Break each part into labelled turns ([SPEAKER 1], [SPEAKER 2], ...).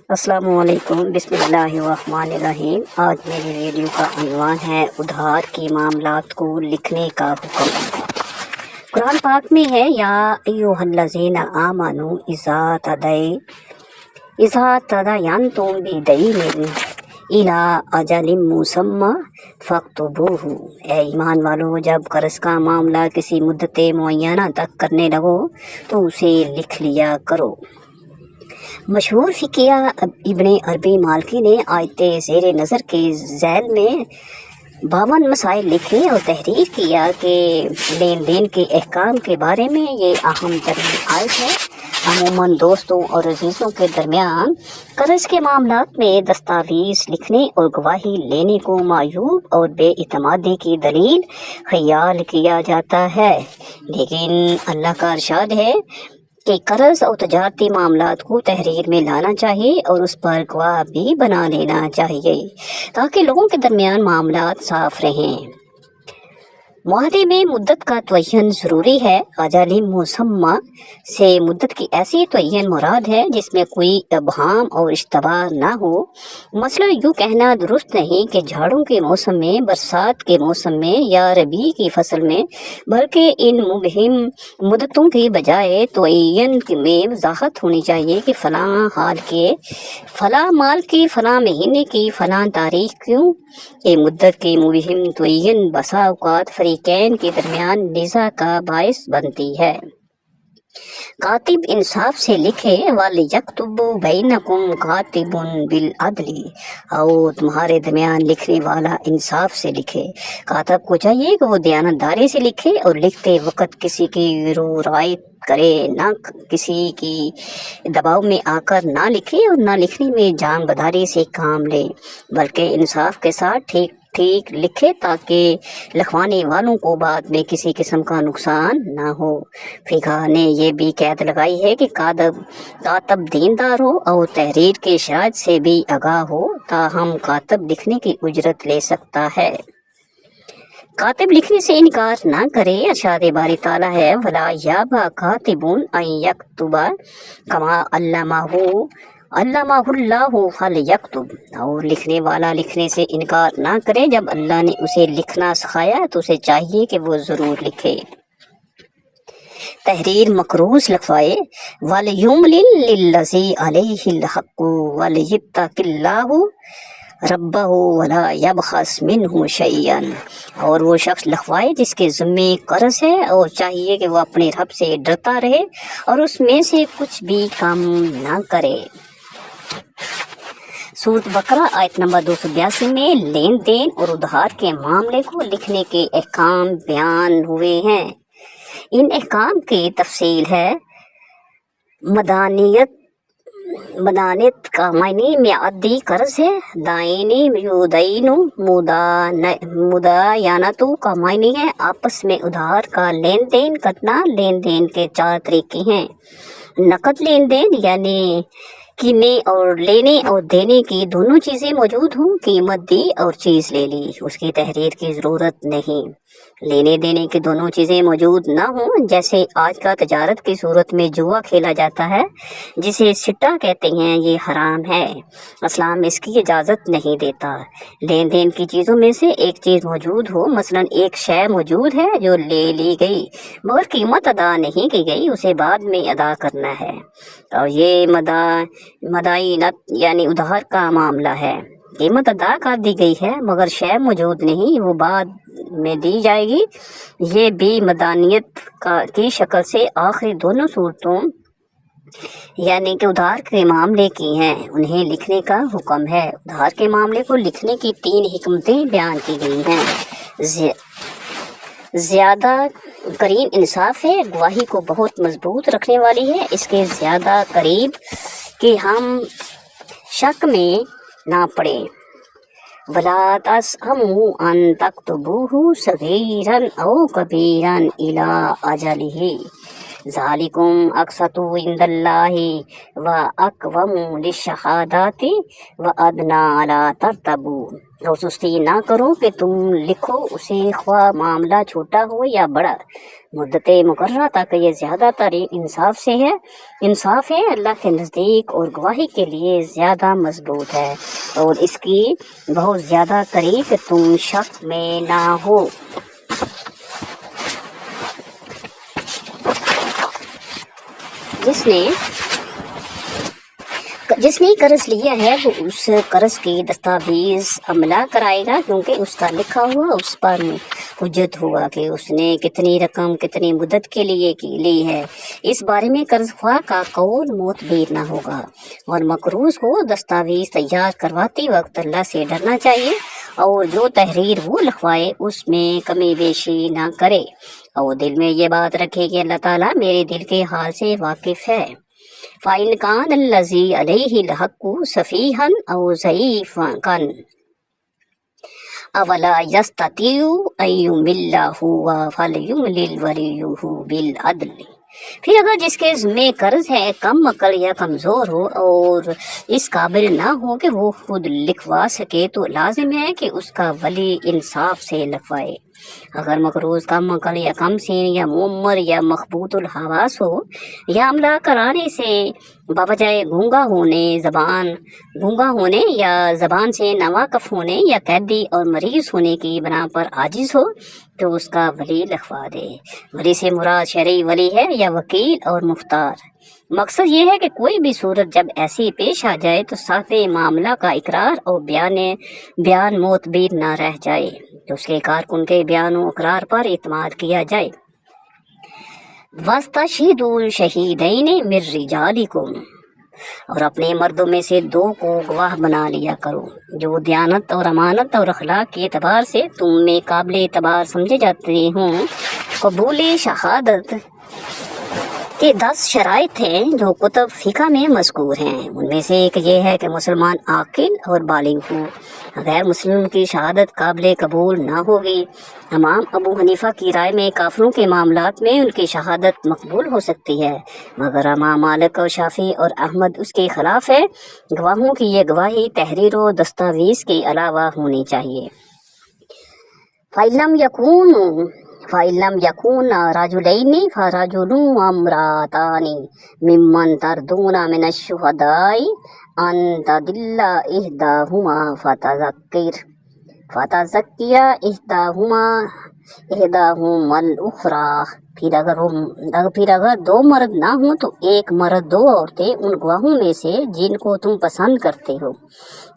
[SPEAKER 1] السلام علیکم، بسم اللہ الرحمن الرحیم۔ آج میری ویڈیو کا عنوان ہے ادھار کے معاملات کو لکھنے کا حکم۔ قرآن پاک میں ہے یا ایھا الذین آمنوا اذا تداینتم بدین الی اجل مسمی فاکتبوہ، اے ایمان والو، جب قرض کا معاملہ کسی مدت معینہ تک کرنے لگو تو اسے لکھ لیا کرو۔ مشہور فقیہ ابن عربی مالکی نے آیت زیر نظر کے ذیل میں 52 مسائل لکھے اور تحریر کیا کہ لین دین کے احکام کے بارے میں یہ اہم ترین آیت ہے۔ عموماً دوستوں اور عزیزوں کے درمیان قرض کے معاملات میں دستاویز لکھنے اور گواہی لینے کو معیوب اور بے اعتمادی کی دلیل خیال کیا جاتا ہے، لیکن اللہ کا ارشاد ہے کہ قرض اور تجارتی معاملات کو تحریر میں لانا چاہیے اور اس پر گواہ بھی بنا لینا چاہیے تاکہ لوگوں کے درمیان معاملات صاف رہیں۔ معاہدے میں مدت کا تعین ضروری ہے۔ اجل مسمی سے مدت کی ایسی تعین مراد ہے جس میں کوئی ابہام اور اشتباہ نہ ہو۔ مثلا یوں کہنا درست نہیں کہ جھاڑوں کے موسم میں، برسات کے موسم میں یا ربیع کی فصل میں، بلکہ ان مبہم مدتوں کی بجائے تعین میں وضاحت ہونی چاہیے کہ فلاں حال کے فلاں مال کی فلاں مہینے کی فلاں تاریخ کیوں۔ یہ مدت کی مبہم تعین بسا اوقات فریقین کے درمیان نزاع کا باعث بنتی ہے۔ کاتب انصاف سے لکھے، وَلْيَكْتُبْ بَيْنَكُمْ كَاتِبٌ بِالْعَدْلِ، اور تمہارے درمیان لکھنے والا انصاف سے لکھے۔ کاتب کو چاہیے کہ وہ دیانتداری سے لکھے اور لکھتے وقت کسی کی رو رعایت کرے، نہ کسی کی دباؤ میں آ کر نہ لکھے اور نہ لکھنے میں جان بداری سے کام لے، بلکہ انصاف کے ساتھ ٹھیک ٹھیک لکھے تاکہ لکھوانے والوں کو بعد میں کسی قسم کا نقصان نہ ہو۔ فقہ نے یہ بھی قید لگائی ہے کہ کاتب دیندار ہو اور تحریر کے شرائط سے بھی آگاہ ہو، تاہم کاتب لکھنے کی اجرت لے سکتا ہے۔ کاتب لکھنے سے انکار نہ کرے۔ ارشاد باری تعالیٰ ہے، وَلَا يَأْبَ كَاتِبٌ أَن يَكْتُبَ كَمَا علمہ اللہ فلیکتب، اور لکھنے والا لکھنے سے انکار نہ کرے۔ جب اللہ نے اسے لکھنا سکھایا تو اسے چاہیے کہ وہ ضرور لکھے۔ تحریر مقروض لکھوائے، وَلْيُمْلِلْ لِلَّذِي عَلَيْهِ الْحَقُّ وَلْيَتَّقِ اللَّهَ رَبَّهُ وَلَا يَبْخَسْ مِنْهُ شَيْئًا، اور وہ شخص لکھوائے جس کے ذمے قرض ہے، اور چاہیے کہ وہ اپنے رب سے ڈرتا رہے اور اس میں سے کچھ بھی کم نہ کرے۔ سورۃ بقرہ آیت نمبر 282 میں لین دین اور ادھار کے معاملے کو لکھنے کے احکام بیان ہوئے ہیں۔ ان احکام کی تفصیل ہے۔ مدانیت کا معنی میعادی قرض ہے۔ دائنی یدین، مداینتو کا معنی ہے آپس میں ادھار کا لین دین کرنا۔ لین دین کے 4 طریقے ہیں۔ نقد لین دین، یعنی کہ اور لینے اور دینے کی دونوں چیزیں موجود ہوں، قیمت دی اور چیز لے لی، اس کی تحریر کی ضرورت نہیں۔ لینے دینے کی دونوں چیزیں موجود نہ ہوں، جیسے آج کا تجارت کی صورت میں جوا کھیلا جاتا ہے جسے سٹہ کہتے ہیں، یہ حرام ہے، اسلام اس کی اجازت نہیں دیتا۔ لین دین کی چیزوں میں سے ایک چیز موجود ہو، مثلا ایک شے موجود ہے جو لے لی گئی مگر قیمت ادا نہیں کی گئی، اسے بعد میں ادا کرنا ہے، اور یہ مداینت یعنی ادھار کا معاملہ ہے۔ قیمت ادا کر دی گئی ہے مگر شے موجود نہیں، وہ بعد میں دی جائے گی۔ یہ بھی مدانیت کی شکل سے آخری دونوں صورتوں یعنی کہ ادھار کے معاملے کی ہیں، انہیں لکھنے کا حکم ہے۔ ادھار کے معاملے کو لکھنے کی 3 حکمتیں بیان کی گئی ہیں۔ زیادہ قریب انصاف ہے، گواہی کو بہت مضبوط رکھنے والی ہے، اس کے زیادہ قریب کہ ہم شک میں نہ پڑیں۔ وَلَا تَسْأَمُوا أَن تَكْتُبُوهُ صَغِيرًا أَوْ كَبِيرًا إِلَىٰ أَجَلِهِ، ذالکم اقسط عند اللہ و اقوم للشہادات و ادنی الا ترتبوا، اور سستی نہ کرو کہ تم لکھو اسے خواہ معاملہ چھوٹا ہو یا بڑا، مدت مقررہ تک یہ زیادہ تر انصاف ہے اللہ کے نزدیک، اور گواہی کے لیے زیادہ مضبوط ہے، اور اس کی بہت زیادہ قریب کہ تم شک میں نہ ہو۔ جس نے قرض لیا ہے وہ اس قرض کی دستاویز عملہ کرائے گا، کیونکہ اس کا لکھا ہوا اس پر حجت ہوگا کہ اس نے کتنی رقم کتنی مدت کے لیے لی ہے۔ اس بارے میں قرض خواہ کا قول معتبر نہ ہوگا، اور مقروض کو دستاویز تیار کرواتے وقت اللہ سے ڈرنا چاہیے، اور جو تحریر وہ لکھوائے اس میں کمی بیشی نہ کرے، اور دل میں یہ بات رکھے کہ اللہ تعالیٰ میرے دل کے حال سے واقف ہے۔ فَإِنْ كَانَ الَّذِي عَلَيْهِ الْحَقُّ سَفِيهًا أَوْ ضَعِيفًا أَوَلَا يَسْتَطِيعُ أَن يُمِلَّ هُوَ فَلْيُمْلِلْ وَلِيُّهُ بِالْعَدْلِ۔ پھر اگر جس کے ذمے قرض ہے کم عقل یا کمزور ہو اور اس قابل نہ ہو کہ وہ خود لکھوا سکے، تو لازم ہے کہ اس کا ولی انصاف سے لکھوائے۔ اگر مقروض کم عقل یا کم سین یا معمر یا مخبوط الحواس ہو، یا عملہ کرانے سے بوجہ گونگا ہونے یا زبان سے ناواقف ہونے یا قیدی اور مریض ہونے کی بنا پر عاجز ہو، تو اس کا ولی لکھوا دے۔ ولی سے مراد شرعی ولی ہے یا وکیل اور مختار۔ مقصد یہ ہے کہ کوئی بھی صورت جب ایسی پیش آ جائے تو صاحب معاملہ کا اقرار اور بیان معتبر نہ رہ جائے، تو اس کے کارکن کے بیان و اقرار پر اعتماد کیا جائے۔ وَاسْتَشْهِدُوا شَهِیدَیْنِ مِن رِجَالِکُم، اور اپنے مردوں میں سے 2 کو گواہ بنا لیا کرو جو دیانت اور امانت اور اخلاق کے اعتبار سے تم میں قابل اعتبار سمجھے جاتے ہوں۔ قبول شہادت کے 10 شرائط ہیں جو کتب فقہ میں مذکور ہیں۔ ان میں سے ایک یہ ہے کہ مسلمان عاقل اور بالغ ہو، غیر مسلم کی شہادت قابل قبول نہ ہوگی۔ امام ابو حنیفہ کی رائے میں کافروں کے معاملات میں ان کی شہادت مقبول ہو سکتی ہے، مگر امام مالک اور شافعی اور احمد اس کے خلاف ہے۔ گواہوں کی یہ گواہی تحریر و دستاویز کے علاوہ ہونی چاہیے۔ فَإِن لَمْ يَكُونَا رَجُلَيْنِ فَرَجُلٌ وَامْرَأَتَانِ مِمَّنْ تَرْضُونَ مِنَ الشُّهَدَاءِ أَن تَضِلَّ إِحْدَاهُمَا فَتَذَكِّرَ إِحْدَاهُمَا الْأُخْرَى۔ پھر اگر 2 مرد نہ ہوں تو ایک مرد 2 عورتیں ان گواہوں میں سے جن کو تم پسند کرتے ہو،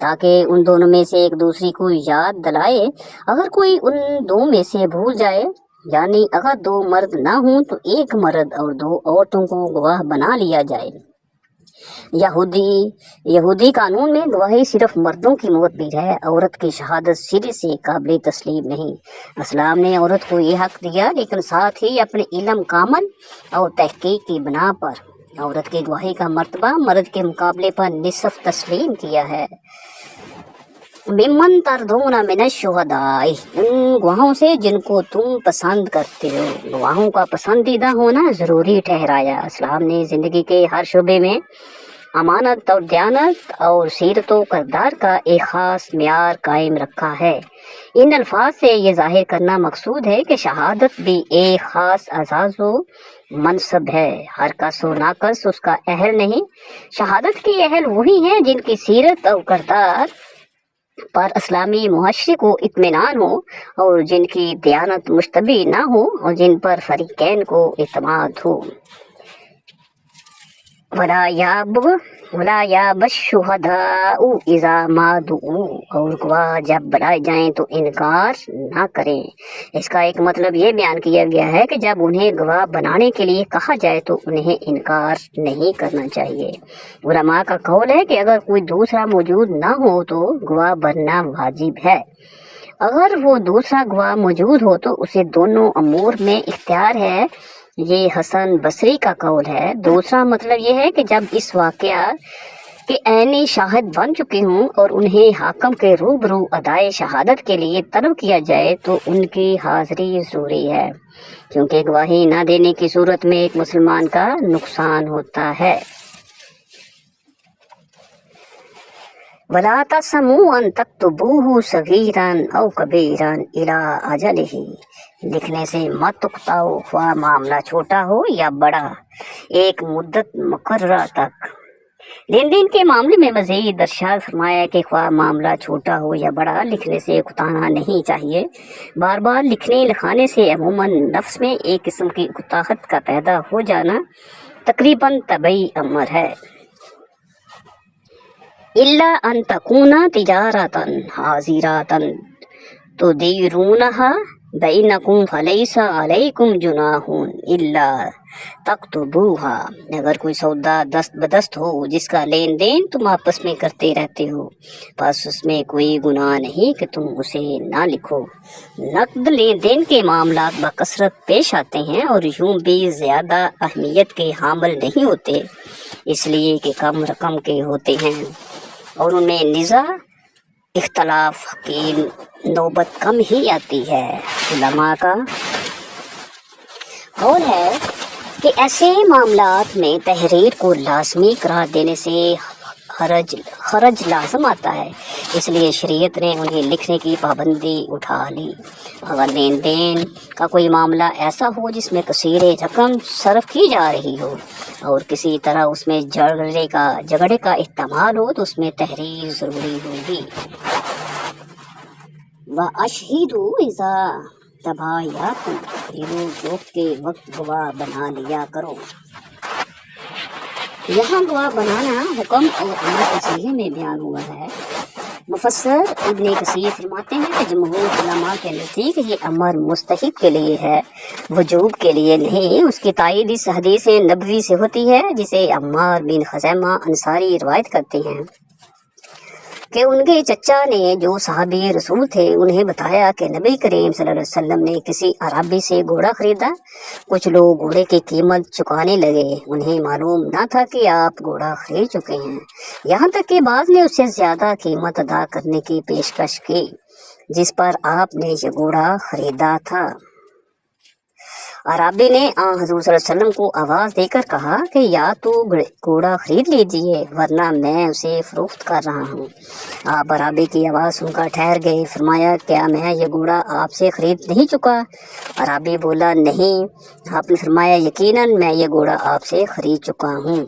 [SPEAKER 1] تاکہ ان دونوں میں سے ایک دوسری کو یاد دلائے۔ اگر کوئی ان 2 میں سے بھول جائے، یعنی اگر 2 مرد نہ ہوں تو ایک مرد اور 2 عورتوں کو گواہ بنا لیا جائے۔ یہودی قانون میں گواہی صرف مردوں کی معتبر ہے، عورت کی شہادت سرے سے قابل تسلیم نہیں۔ اسلام نے عورت کو یہ حق دیا، لیکن ساتھ ہی اپنے علم کامل اور تحقیق کی بنا پر عورت کی گواہی کا مرتبہ مرد کے مقابلے پر نصف تسلیم کیا ہے۔ ممن ترضون من الشہداء، ان گواہوں سے جن کو تم پسند کرتے ہو۔ گواہوں کا پسندیدہ ہونا ضروری ٹھہرایا۔ اسلام نے زندگی کے ہر شعبے میں امانت اور دیانت اور سیرت و کردار کا ایک خاص معیار قائم رکھا ہے۔ ان الفاظ سے یہ ظاہر کرنا مقصود ہے کہ شہادت بھی ایک خاص اعزاز و منصب ہے، ہر کس و ناقص اس کا اہل نہیں۔ شہادت کے اہل وہی ہیں جن کی سیرت اور کردار پر اسلامی معاشرے کو اطمینان ہو، اور جن کی دیانت مشتبہ نہ ہو، اور جن پر فریقین کو اعتماد ہو۔ وَلَا يَأْبَ الشُّهَدَاءُ إِذَا مَا دُعُوا، اور گواہ جب بلائے جائیں تو انکار نہ کریں۔ اس کا ایک مطلب یہ بیان کیا گیا ہے کہ جب انہیں گواہ بنانے کے لیے کہا جائے تو انہیں انکار نہیں کرنا چاہیے۔ علماء کا قول ہے کہ اگر کوئی دوسرا موجود نہ ہو تو گواہ بننا واجب ہے۔ اگر وہ دوسرا گواہ موجود ہو تو اسے دونوں امور میں اختیار ہے، یہ حسن بصری کا قول ہے۔ دوسرا مطلب یہ ہے کہ جب اس واقعہ کہ عینی شاہد بن چکی ہوں اور انہیں حاکم کے روبرو ادائے شہادت کے لیے طلب کیا جائے تو ان کی حاضری ضروری ہے، کیونکہ گواہی نہ دینے کی صورت میں ایک مسلمان کا نقصان ہوتا ہے۔ وَلَا تَسْمُوا أَن تَكْتُبُوهُ صَغِيرًا أَوْ كَبِيرًا إِلَىٰ أَجَلِهِ، لکھنے سے مت اکتاؤ، خواہ معاملہ چھوٹا ہو یا بڑا، ایک مدت مقررہ تک۔ لین دین کے معاملے میں مزید ارشاد فرمایا کہ خواہ معاملہ چھوٹا ہو یا بڑا، لکھنے سے اکتانا نہیں چاہیے۔ بار بار لکھنے لکھانے سے عموماً نفس میں ایک قسم کی اکتاہٹ کا پیدا ہو جانا تقریباً طبعی امر ہے۔ إِلَّا أَن تَكُونَ تِجَارَةً حَاضِرَةً تُدِيرُونَهَا بَيْنَكُمْ فَلَيْسَ عَلَيْكُمْ جُنَاحٌ إِلَّا تَكْتُبُوهَا، اگر کوئی سودا دست بدست ہو جس کا لین دین تم آپس میں کرتے رہتے ہو، بس اس میں کوئی گناہ نہیں کہ تم اسے نہ لکھو۔ نقد لین دین کے معاملات بکثرت پیش آتے ہیں اور یوں بھی زیادہ اہمیت کے حامل نہیں ہوتے، اس لیے کہ کم رقم کے ہوتے ہیں اور ان میں نزاع اختلاف کی نوبت کم ہی آتی ہے۔ علماء کا قول ہے کہ ایسے معاملات میں تحریر کو لازمی قرار دینے سے حرج لازم آتا ہے، اس لیے شریعت نے انہیں لکھنے کی پابندی اٹھا لی۔ اگر لین دین کا کوئی معاملہ ایسا ہو جس میں کثیر رقم صرف کی جا رہی ہو اور کسی طرح اس میں جھگڑے کا احتمال ہو تو اس میں تحریر ضروری ہوگی۔ وَأَشْهِدُوا إِذَا تَبَايَعْتُمْ، خریدو فروخت کے وقت گواہ بنا لیا کرو۔ یہاں گواہ بنانا حکم اور امر کے صیغے میں بیان ہوا ہے۔ مفسر ابن کثیر فرماتے ہیں کہ جمہور علماء کے نزدیک یہ امر مستحب کے لیے ہے، وجوب کے لیے نہیں۔ اس کی تائید اس حدیث نبوی سے ہوتی ہے جسے عمار بن خزیمہ انصاری روایت کرتے ہیں کہ ان کے چچا نے جو صحابی رسول تھے انہیں بتایا کہ نبی کریم صلی اللہ علیہ وسلم نے کسی عربی سے گھوڑا خریدا۔ کچھ لوگ گھوڑے کی قیمت چکانے لگے، انہیں معلوم نہ تھا کہ آپ گھوڑا خرید چکے ہیں، یہاں تک کہ بعض نے اس سے زیادہ قیمت ادا کرنے کی پیشکش کی جس پر آپ نے یہ گھوڑا خریدا تھا۔ عرابی نے حضور صلی اللہ علیہ وسلم کو آواز دے کر کہا کہ یا تو گھوڑا خرید لیجئے ورنہ میں اسے فروخت کر رہا ہوں۔ آپ عرابی کی آواز سن کر ٹھہر گئے۔ فرمایا کیا میں یہ گھوڑا آپ سے خرید نہیں چکا؟ عرابی بولا نہیں۔ آپ نے فرمایا یقیناً میں یہ گھوڑا آپ سے خرید چکا ہوں۔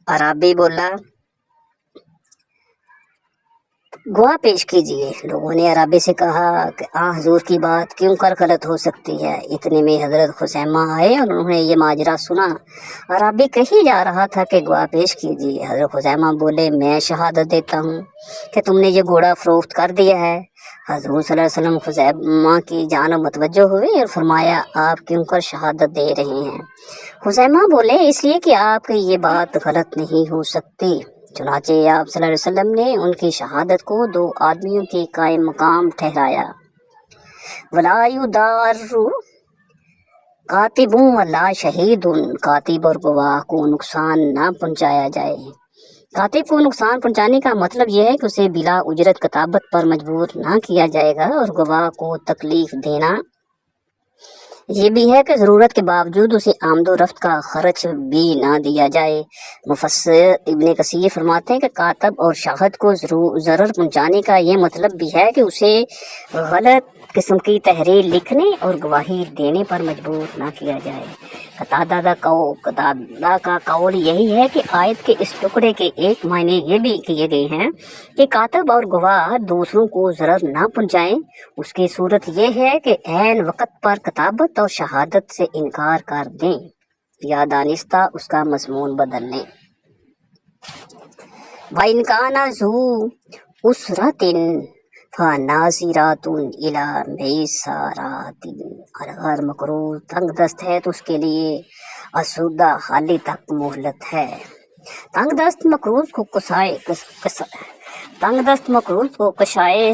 [SPEAKER 1] عرابی بولا گواہ پیش کیجئے۔ لوگوں نے عرابی سے کہا کہ حضور کی بات کیوں کر غلط ہو سکتی ہے؟ اتنے میں حضرت خزیمہ آئے اور انہوں نے یہ ماجرا سنا۔ عرابی کہیں جا رہا تھا کہ گواہ پیش کیجئے۔ حضرت خزیمہ بولے میں شہادت دیتا ہوں کہ تم نے یہ گھوڑا فروخت کر دیا ہے۔ حضور صلی اللہ علیہ وسلم خزیمہ کی جانب متوجہ ہوئے اور فرمایا آپ کیوں کر شہادت دے رہے ہیں؟ خزیمہ بولے اس لیے کہ آپ کی یہ بات غلط نہیں ہو سکتی۔ چنانچہ آپ صلی اللہ علیہ وسلم نے ان کی شہادت کو دو آدمیوں کے قائم مقام ٹھہرایا۔ وَلَا يُضَارُّ کاتب ولا شہید، کاتب اور گواہ کو نقصان نہ پہنچایا جائے۔ کاتب کو نقصان پہنچانے کا مطلب یہ ہے کہ اسے بلا اجرت کتابت پر مجبور نہ کیا جائے گا، اور گواہ کو تکلیف دینا یہ بھی ہے کہ ضرورت کے باوجود اسے آمد و رفت کا خرچ بھی نہ دیا جائے۔ مفسر ابن کثیر فرماتے ہیں کہ کاتب اور شاہد کو ضرر پہنچانے کا یہ مطلب بھی ہے کہ اسے غلط قسم کی تحریر لکھنے اور گواہی دینے پر مجبور نہ کیا جائے۔ قتادہ کا قول یہی ہے کہ آیت کے اس ٹکڑے کے ایک معنی یہ بھی کیے گئے ہیں کہ کاتب اور گواہ دوسروں کو ضرر نہ پہنچائیں۔ اس کی صورت یہ ہے کہ عین وقت پر کتابت اور شہادت سے انکار کر دیں یا دانستہ اس کا مضمون بدل لیں۔ وَإِنْ كَانَ ذُو أُسْرَةٍ فَنَاظِرَةٌ إِلَىٰ مَيْسَرَةٍ، اگر مقروض تنگ دست ہے تو اس کے لیے آسودہ حالی تک مہلت ہے۔ تنگ دست مقروض کو کشائے